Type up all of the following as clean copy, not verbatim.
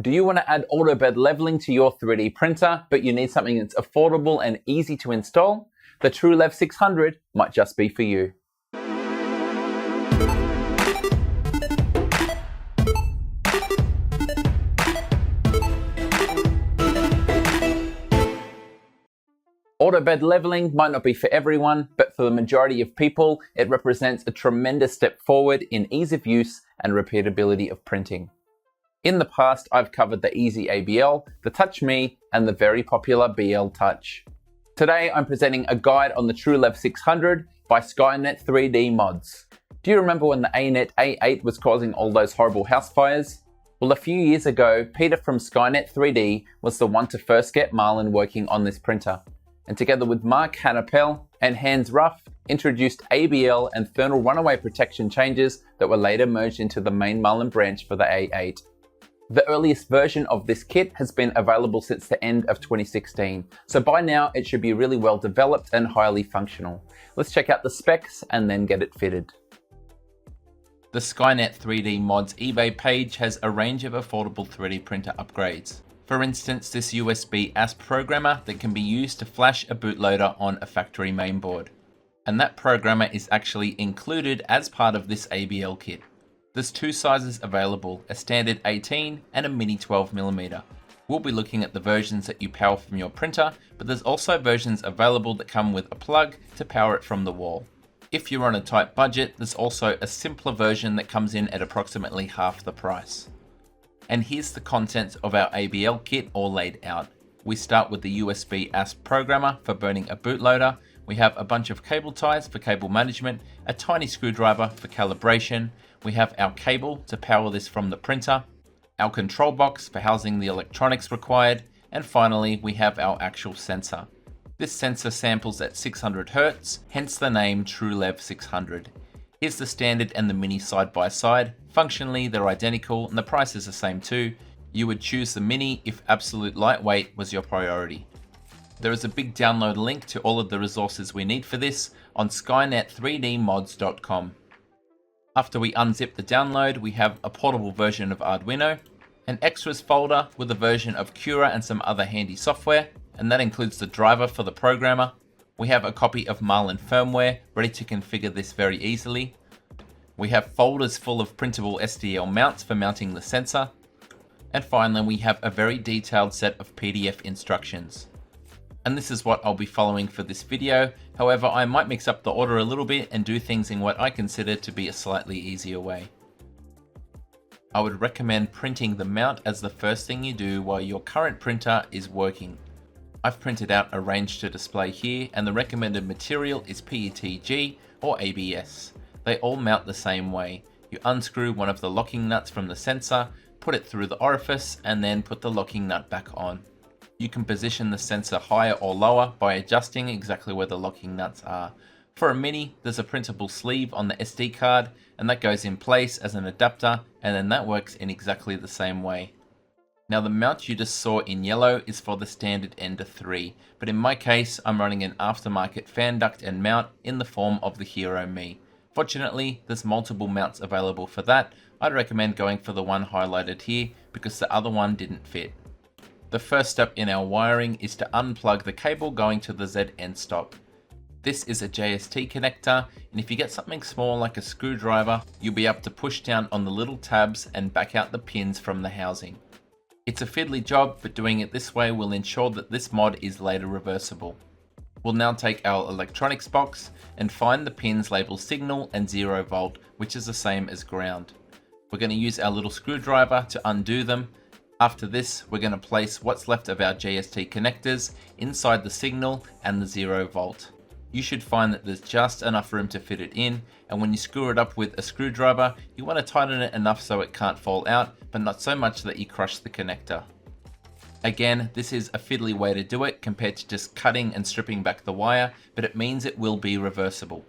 Do you want to add auto bed leveling to your 3D printer, but you need something that's affordable and easy to install? The TRU-LEV 600 might just be for you. Auto bed leveling might not be for everyone, but for the majority of people, it represents a tremendous step forward in ease of use and repeatability of printing. In the past, I've covered the easy ABL, the Touch Me, and the very popular BLtouch. Today, I'm presenting a guide on the TRU-LEV 600 by Skynet 3D Mods. Do you remember when the ANET A8 was causing all those horrible house fires? Well, a few years ago, Peter from Skynet 3D was the one to first get Marlin working on this printer, and together with Mark Hannapel and Hans Ruff, introduced ABL and thermal runaway protection changes that were later merged into the main Marlin branch for the A8. The earliest version of this kit has been available since the end of 2016, so by now it should be really well developed and highly functional. Let's check out the specs and then get it fitted. The Skynet 3D Mods eBay page has a range of affordable 3D printer upgrades. For instance, this USBasp programmer that can be used to flash a bootloader on a factory mainboard. And that programmer is actually included as part of this ABL kit. There's two sizes available, a standard 18 and a mini 12mm. We'll be looking at the versions that you power from your printer, but there's also versions available that come with a plug to power it from the wall. If you're on a tight budget, there's also a simpler version that comes in at approximately half the price. And here's the contents of our ABL kit all laid out. We start with the USBasp programmer for burning a bootloader. We have a bunch of cable ties for cable management, a tiny screwdriver for calibration. We have our cable to power this from the printer, our control box for housing the electronics required, and finally we have our actual sensor. This sensor samples at 600 Hz, hence the name TRU-LEV 600. Here's the standard and the mini side by side. Functionally they're identical and the price is the same too. You would choose the mini if absolute lightweight was your priority. There is a big download link to all of the resources we need for this on skynet3dmods.com. After we unzip the download, we have a portable version of Arduino, an extras folder with a version of Cura and some other handy software, and that includes the driver for the programmer. We have a copy of Marlin firmware ready to configure this very easily. We have folders full of printable STL mounts for mounting the sensor. And finally, we have a very detailed set of PDF instructions. And this is what I'll be following for this video. However, I might mix up the order a little bit and do things in what I consider to be a slightly easier way. I would recommend printing the mount as the first thing you do while your current printer is working. I've printed out a range to display here, and the recommended material is PETG or ABS. They all mount the same way. You unscrew one of the locking nuts from the sensor, put it through the orifice, and then put the locking nut back on. You can position the sensor higher or lower by adjusting exactly where the locking nuts are. For a mini, there's a printable sleeve on the SD card, and that goes in place as an adapter, and then that works in exactly the same way. Now the mount you just saw in yellow is for the standard Ender 3, but in my case I'm running an aftermarket fan duct and mount in the form of the Hero Me. Fortunately, there's multiple mounts available for that. I'd recommend going for the one highlighted here because the other one didn't fit. The first step in our wiring is to unplug the cable going to the ZN stop. This is a JST connector, and if you get something small like a screwdriver, you'll be able to push down on the little tabs and back out the pins from the housing. It's a fiddly job, but doing it this way will ensure that this mod is later reversible. We'll now take our electronics box and find the pins labeled signal and 0 volt, which is the same as ground. We're going to use our little screwdriver to undo them. After this, we're going to place what's left of our JST connectors inside the signal and the 0 volt. You should find that there's just enough room to fit it in, and when you screw it up with a screwdriver, you want to tighten it enough so it can't fall out, but not so much that you crush the connector. Again, this is a fiddly way to do it compared to just cutting and stripping back the wire, but it means it will be reversible.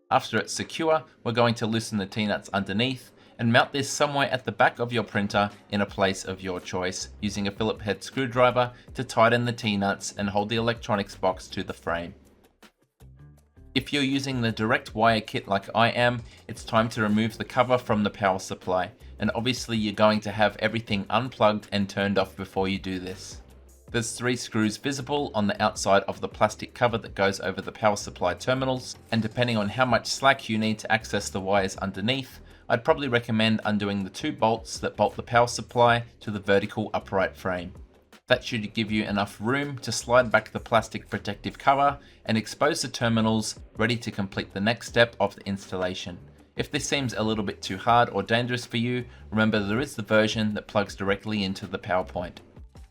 After it's secure, we're going to loosen the T-nuts underneath and mount this somewhere at the back of your printer in a place of your choice, using a Phillips head screwdriver to tighten the T-nuts and hold the electronics box to the frame. If you're using the direct wire kit like I am, it's time to remove the cover from the power supply, and obviously you're going to have everything unplugged and turned off before you do this. There's 3 screws visible on the outside of the plastic cover that goes over the power supply terminals, and depending on how much slack you need to access the wires underneath, I'd probably recommend undoing the 2 bolts that bolt the power supply to the vertical upright frame. That should give you enough room to slide back the plastic protective cover and expose the terminals, ready to complete the next step of the installation. If this seems a little bit too hard or dangerous for you, remember there is the version that plugs directly into the power point.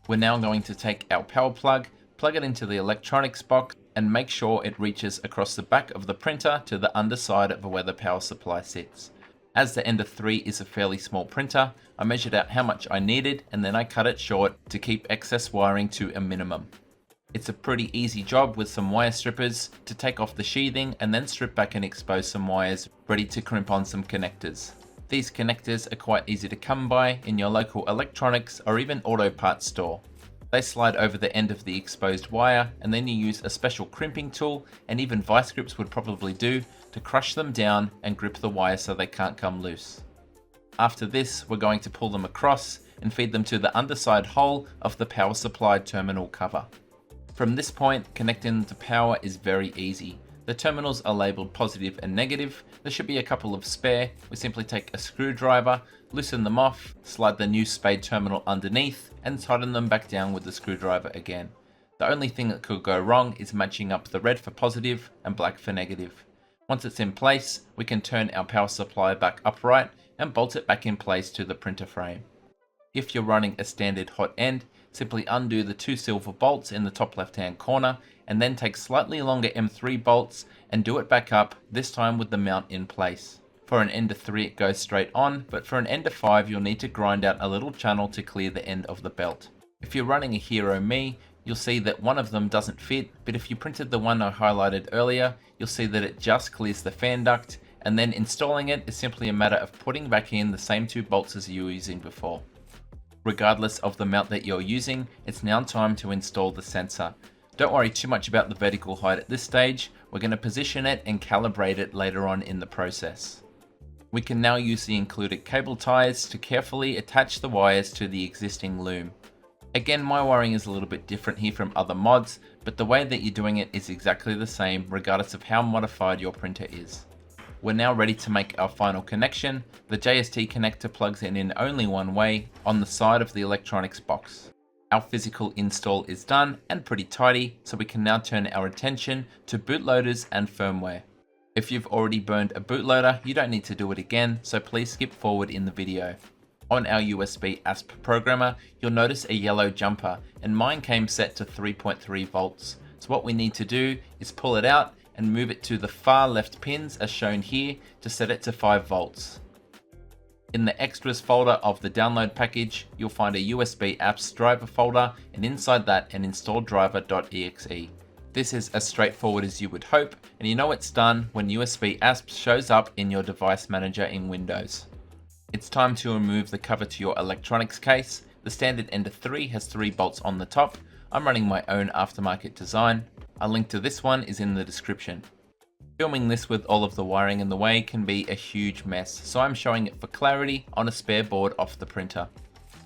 We're now going to take our power plug it into the electronics box, and make sure it reaches across the back of the printer to the underside of where the power supply sits. As the Ender 3 is a fairly small printer, I measured out how much I needed and then I cut it short to keep excess wiring to a minimum. It's a pretty easy job with some wire strippers to take off the sheathing and then strip back and expose some wires ready to crimp on some connectors. These connectors are quite easy to come by in your local electronics or even auto parts store. They slide over the end of the exposed wire, and then you use a special crimping tool, and even vice grips would probably do, to crush them down and grip the wire so they can't come loose. After this, we're going to pull them across and feed them to the underside hole of the power supply terminal cover. From this point, connecting to power is very easy. The terminals are labelled positive and negative. There should be a couple of spare. We simply take a screwdriver, loosen them off, slide the new spade terminal underneath, and tighten them back down with the screwdriver again. The only thing that could go wrong is matching up the red for positive and black for negative. Once it's in place, we can turn our power supply back upright and bolt it back in place to the printer frame. If you're running a standard hot end, simply undo the 2 silver bolts in the top left hand corner, and then take slightly longer M3 bolts and do it back up, this time with the mount in place. For an Ender 3 it goes straight on, but for an Ender 5 you'll need to grind out a little channel to clear the end of the belt. If you're running a Hero Me, you'll see that one of them doesn't fit, but if you printed the one I highlighted earlier, you'll see that it just clears the fan duct, and then installing it is simply a matter of putting back in the same 2 bolts as you were using before. Regardless of the mount that you're using, it's now time to install the sensor. Don't worry too much about the vertical height at this stage. We're going to position it and calibrate it later on in the process. We can now use the included cable ties to carefully attach the wires to the existing loom. Again, my wiring is a little bit different here from other mods, but the way that you're doing it is exactly the same regardless of how modified your printer is. We're now ready to make our final connection. The JST connector plugs in only one way, on the side of the electronics box. Our physical install is done and pretty tidy, so we can now turn our attention to bootloaders and firmware. If you've already burned a bootloader, you don't need to do it again, so please skip forward in the video. On our USBasp programmer, you'll notice a yellow jumper, and mine came set to 3.3 volts. So what we need to do is pull it out and move it to the far left pins as shown here to set it to 5 volts. In the extras folder of the download package, you'll find a USBasp driver folder, and inside that an install driver.exe. This is as straightforward as you would hope, and you know it's done when USBasp shows up in your device manager in Windows. It's time to remove the cover to your electronics case. The standard Ender 3 has 3 bolts on the top. I'm running my own aftermarket design. A link to this one is in the description. Filming this with all of the wiring in the way can be a huge mess, so I'm showing it for clarity on a spare board off the printer.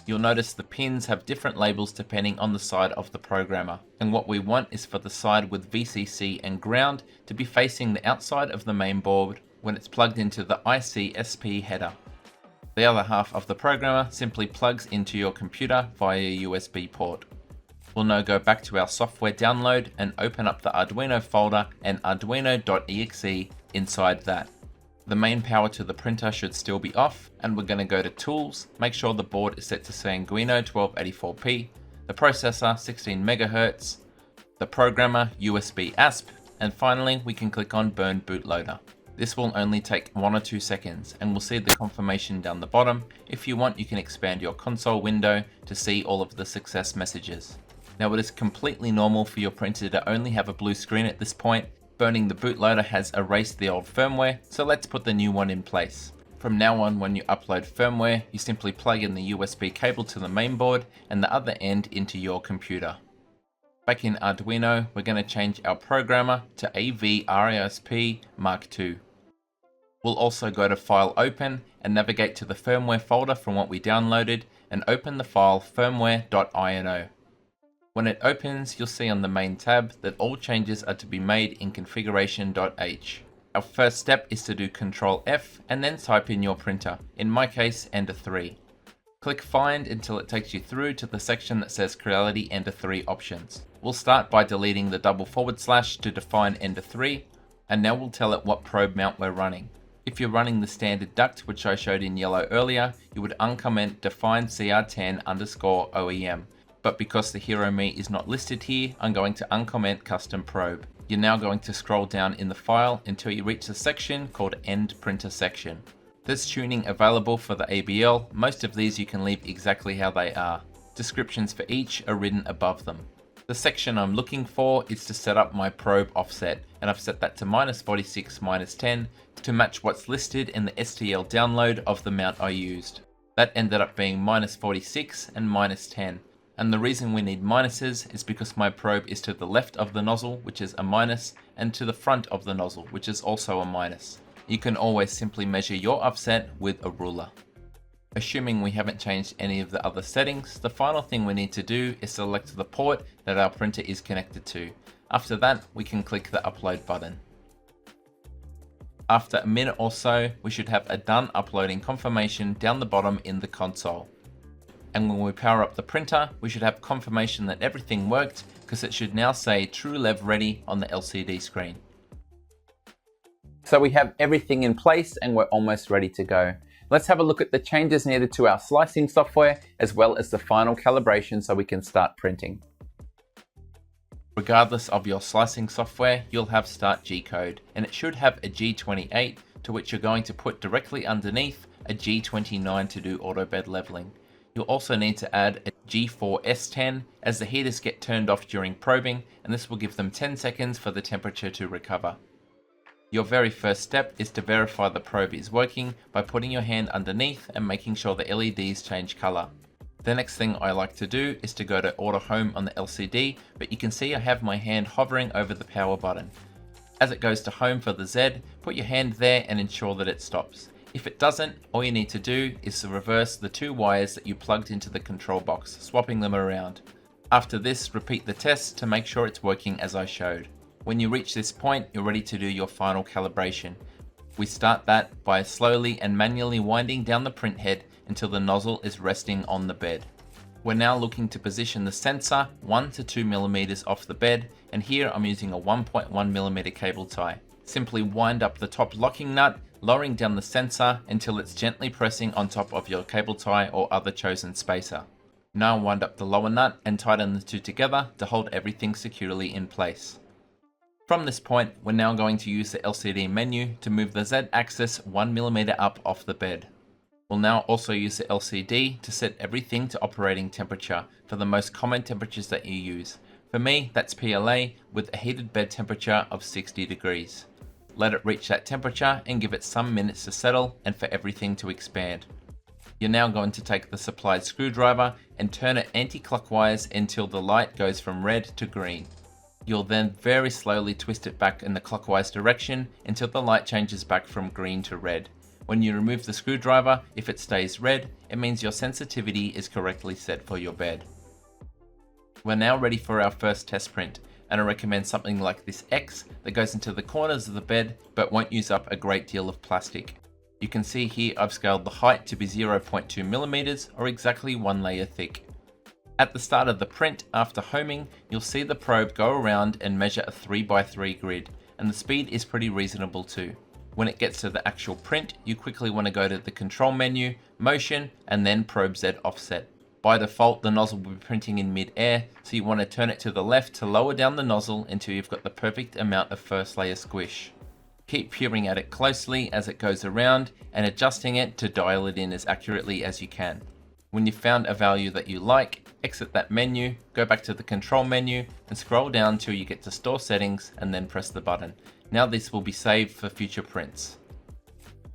You'll notice the pins have different labels depending on the side of the programmer, and what we want is for the side with VCC and ground to be facing the outside of the main board when it's plugged into the IC/SP header. The other half of the programmer simply plugs into your computer via a USB port. We'll now go back to our software download and open up the Arduino folder and arduino.exe inside that. The main power to the printer should still be off, and we're going to go to Tools, make sure the board is set to Sanguino 1284p, the processor 16 MHz, the programmer USBasp, and finally we can click on Burn Bootloader. This will only take 1 or 2 seconds, and we'll see the confirmation down the bottom. If you want, you can expand your console window to see all of the success messages. Now, it is completely normal for your printer to only have a blue screen at this point. Burning the bootloader has erased the old firmware, so let's put the new one in place. From now on, when you upload firmware, you simply plug in the USB cable to the mainboard and the other end into your computer. Back in Arduino, we're going to change our programmer to AVRISP Mark II. We'll also go to File Open and navigate to the firmware folder from what we downloaded and open the file firmware.ino. When it opens, you'll see on the main tab that all changes are to be made in configuration.h. Our first step is to do Ctrl F and then type in your printer, in my case Ender 3. Click Find until it takes you through to the section that says Creality Ender 3 options. We'll start by deleting the double / to define Ender 3, and now we'll tell it what probe mount we're running. If you're running the standard duct, which I showed in yellow earlier, you would uncomment define CR10_OEM. But because the Hero Me is not listed here, I'm going to uncomment custom probe. You're now going to scroll down in the file until you reach the section called End Printer Section. There's tuning available for the ABL. Most of these you can leave exactly how they are. Descriptions for each are written above them. The section I'm looking for is to set up my probe offset, and I've set that to -46, -10 to match what's listed in the STL download of the mount I used. That ended up being -46 and -10. And the reason we need minuses is because my probe is to the left of the nozzle, which is a minus, and to the front of the nozzle, which is also a minus. You can always simply measure your offset with a ruler. Assuming we haven't changed any of the other settings, the final thing we need to do is select the port that our printer is connected to. After that, we can click the upload button. After a minute or so, we should have a done uploading confirmation down the bottom in the console. And when we power up the printer, we should have confirmation that everything worked, because it should now say TRU-LEV ready on the LCD screen. So we have everything in place and we're almost ready to go. Let's have a look at the changes needed to our slicing software, as well as the final calibration so we can start printing. Regardless of your slicing software, you'll have Start G-code, and it should have a G28 to which you're going to put directly underneath a G29 to do auto bed leveling. You'll also need to add a G4S10 as the heaters get turned off during probing, and this will give them 10 seconds for the temperature to recover. Your very first step is to verify the probe is working by putting your hand underneath and making sure the LEDs change color. The next thing I like to do is to go to Auto Home on the LCD, but you can see I have my hand hovering over the power button. As it goes to home for the Z, put your hand there and ensure that it stops. If it doesn't, all you need to do is to reverse the two wires that you plugged into the control box, swapping them around. After this, repeat the test to make sure it's working as I showed. When you reach this point, you're ready to do your final calibration. We start that by slowly and manually winding down the print head until the nozzle is resting on the bed. We're now looking to position the sensor 1 to 2 mm off the bed, and here I'm using a 1.1 mm cable tie. Simply wind up the top locking nut, lowering down the sensor until it's gently pressing on top of your cable tie or other chosen spacer. Now wind up the lower nut and tighten the two together to hold everything securely in place. From this point, we're now going to use the LCD menu to move the Z axis 1 mm up off the bed. We'll now also use the LCD to set everything to operating temperature for the most common temperatures that you use. For me, that's PLA with a heated bed temperature of 60 degrees. Let it reach that temperature and give it some minutes to settle and for everything to expand. You're now going to take the supplied screwdriver and turn it anti-clockwise until the light goes from red to green. You'll then very slowly twist it back in the clockwise direction until the light changes back from green to red. When you remove the screwdriver, if it stays red, it means your sensitivity is correctly set for your bed. We're now ready for our first test print, and I recommend something like this X that goes into the corners of the bed but won't use up a great deal of plastic. You can see here I've scaled the height to be 0.2 mm or exactly 1 layer thick. At the start of the print, after homing, you'll see the probe go around and measure a 3x3 grid, and the speed is pretty reasonable too. When it gets to the actual print, you quickly want to go to the control menu, motion, and then probe Z offset. By default, the nozzle will be printing in mid-air, so you want to turn it to the left to lower down the nozzle until you've got the perfect amount of first layer squish. Keep peering at it closely as it goes around and adjusting it to dial it in as accurately as you can. When you've found a value that you like, exit that menu, go back to the control menu and scroll down till you get to store settings and then press the button. Now this will be saved for future prints.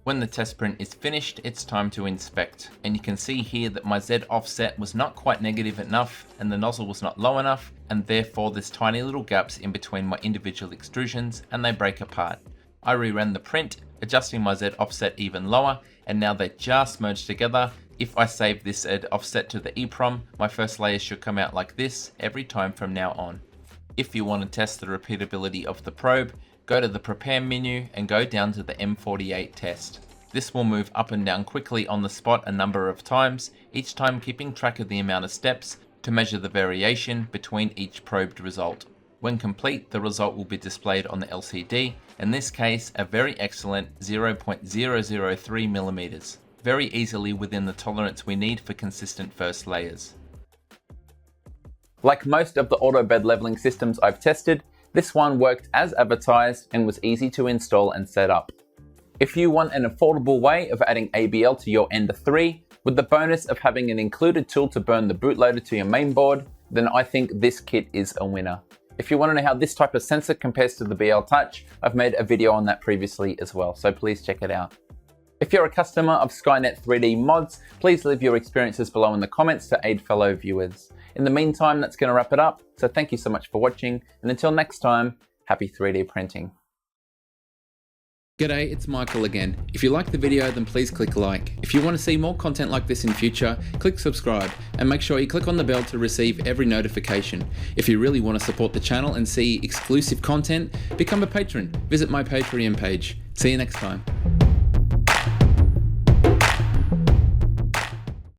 When the test print is finished, it's time to inspect. And you can see here that my Z offset was not quite negative enough and the nozzle was not low enough, and therefore there's tiny little gaps in between my individual extrusions and they break apart. I reran the print, adjusting my Z offset even lower, and now they just merged together. If I save this Z offset to the EEPROM, my first layer should come out like this every time from now on. If you want to test the repeatability of the probe, go to the Prepare menu and go down to the M48 test. This will move up and down quickly on the spot a number of times, each time keeping track of the amount of steps to measure the variation between each probed result. When complete, the result will be displayed on the LCD, in this case a very excellent 0.003 millimeters, very easily within the tolerance we need for consistent first layers. Like most of the auto bed leveling systems I've tested, this one worked as advertised and was easy to install and set up. If you want an affordable way of adding ABL to your Ender 3, with the bonus of having an included tool to burn the bootloader to your mainboard, then I think this kit is a winner. If you want to know how this type of sensor compares to the BLtouch, I've made a video on that previously as well, so please check it out. If you're a customer of Skynet 3D mods, please leave your experiences below in the comments to aid fellow viewers. In the meantime, that's going to wrap it up, so thank you so much for watching, and until next time, happy 3D printing. G'day, it's Michael again. If you like the video, then please click like. If you want to see more content like this in future, click subscribe and make sure you click on the bell to receive every notification. If you really want to support the channel and see exclusive content, become a patron. Visit my Patreon page. See you next time.